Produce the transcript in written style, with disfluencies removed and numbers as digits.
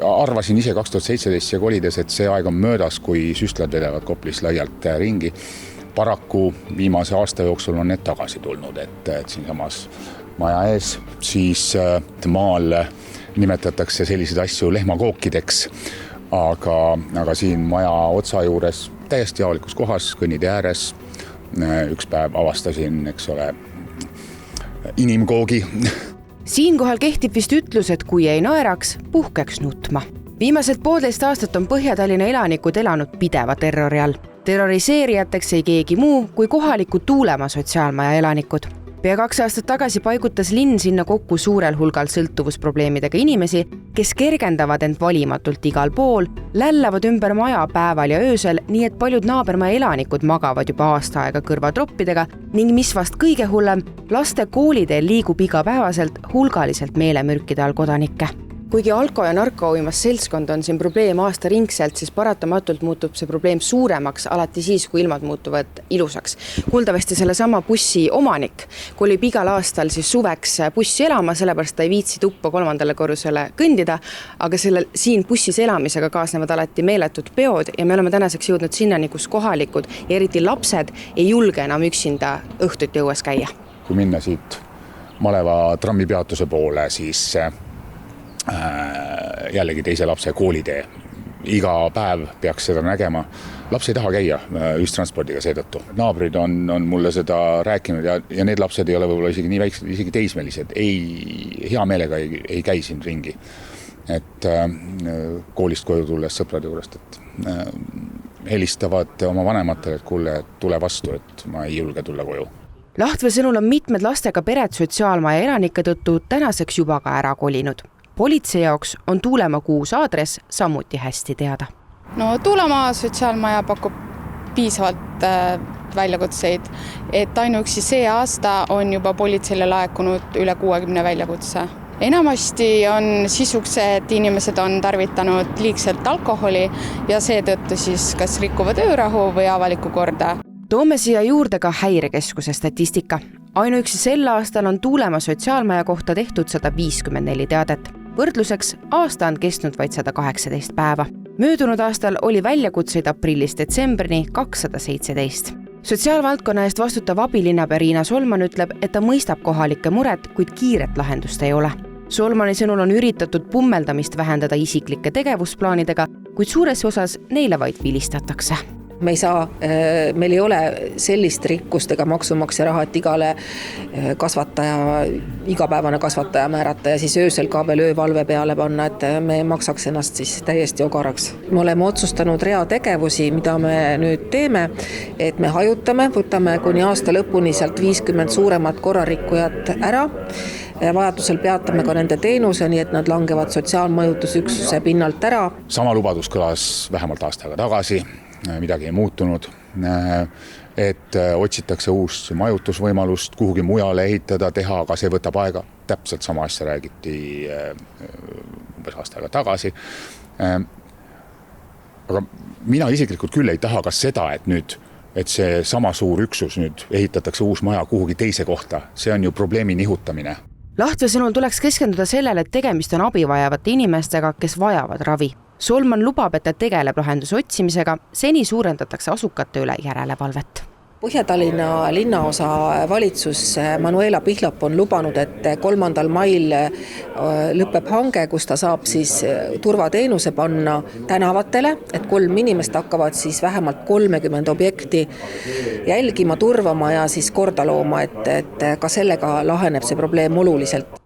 Arvasin ise 2017 siia kolides, et see aeg on möödas, kui süstlad vedevad Koplis laialt ringi. Paraku viimase aasta jooksul on need tagasi tulnud, et siinsamas maja ees siis maal nimetatakse selliseid asju lehmakookideks, aga siin maja otsa juures täiesti avalikus kohas, kõnnitee ääres, üks päev avastasin, eks ole, inimkoogi. Siinkohal kehtib vist ütlus, et kui ei naeraks, puhkeks nutma. Viimased 1,5 aastat on Põhja-Tallinna elanikud elanud pideva terrori all. Terroriseerijateks ei keegi muu kui kohalikud Tuulemaa sotsiaalmaja elanikud. Pea 2 aastat tagasi paigutas linn sinna kokku suurel hulgal sõltuvusprobleemidega inimesi, kes kergendavad end valimatult igal pool, lällavad ümber maja päeval ja öösel, nii et paljud naabermaja elanikud magavad juba aasta aega kõrvatroppidega ning mis vast kõige hullem, laste kooliteel liigub igapäevaselt hulgaliselt meelemürkide all kodanikke. Kuigi alko- ja narkouimas seltskond on siin probleem aastaringselt, siis paratamatult muutub see probleem suuremaks alati siis, kui ilmad muutuvad ilusaks. Kuuldavasti sellesama bussi omanik kolib igal aastal siis suveks bussi elama, sellepärast ta ei viitsi tuppa 3. korrusele kõndida, aga siin bussis elamisega kaasnevad alati meeletud peod ja me oleme tänaseks jõudnud sinnani, kus kohalikud ja eriti lapsed ei julge enam üksinda õhtuti õues käia. Kui minna siit Maleva trammipeatuse poole, siis jällegi teise lapse koolitee. Iga päev peaks seda nägema. Laps ei taha käia ühistranspordiga seetõttu. Naabrid on mulle seda rääkinud ja need lapsed ei ole võib-olla isegi nii väiksed, isegi teismelised. Hea meelega ei käi siin ringi. Et koolist koju tulles sõprade juurest, et helistavad oma vanematele, et kuule, tule vastu, et ma ei julge tulla koju. Lahtvee sõnul on mitmed lastega pered sotsiaalmaja elanike tõttu tänaseks juba ka ära kolinud. Politsei jaoks on Tuulemaa 6 aadress samuti hästi teada. No Tuulemaa sotsiaalmaja pakub piisavalt väljakutseid, et ainuüksi see aasta on juba politseile laekunud üle 60 väljakutse. Enamasti on sisuks see, et inimesed on tarvitanud liigselt alkoholi ja seetõttu siis kas rikuvad öörahu või avalikku korda. Toome siia juurde ka Häirekeskuse statistika. Ainuüksi sel aastal on Tuulemaa sotsiaalmaja kohta tehtud 154 teadet. Võrdluseks aasta on kestnud vaid 118 päeva. Möödunud aastal oli väljakutseid aprillist detsembrini 217. Sotsiaalvaldkonna eest vastutav abilinnapea Riina Solman ütleb, et ta mõistab kohalike muret, kuid kiiret lahendust ei ole. Solmani sõnul on üritatud pummeldamist vähendada isiklike tegevusplaanidega, kuid suures osas neile vaid vilistatakse. Meil ei ole sellist rikkust ega maksumaksja raha, et igale igapäevane kasvataja määrata ja siis öösel ka veel öövalve peale panna, et me maksaks ennast siis täiesti ogaraks. Me oleme otsustanud rea tegevusi, mida me nüüd teeme, et me hajutame, võtame kuni aasta lõpuni sealt 50 suuremat korrarikkujat ära. Vajadusel peatame ka nende teenuse, nii et nad langevad sotsiaalmõjutusüksuse pinnalt ära. Sama lubadus kõlas vähemalt aasta aega tagasi. Midagi ei muutunud, et otsitakse uus majutusvõimalust, kuhugi mujale ehitada, teha, aga see võtab aega. Täpselt sama asja räägiti umbes aasta aega tagasi. Aga mina isiklikult küll ei taha ka seda, et see sama suur üksus nüüd ehitatakse uus maja kuhugi teise kohta. See on ju probleemi nihutamine. Lahtvee sõnul tuleks keskenduda sellele, et tegemist on abi vajavate inimestega, kes vajavad ravi. Solman lubab, et ta tegeleb lahenduse otsimisega, seni suurendatakse asukate üle järelevalvet. Põhja-Tallinna linnaosa valitsus Manuela Pihlap on lubanud, et 3. mail lõpeb hange, kus ta saab siis turvateenuse panna tänavatele, et 3 inimest hakkavad siis vähemalt 30 objekti jälgima, turvama ja siis korda looma, et ka sellega laheneb see probleem oluliselt.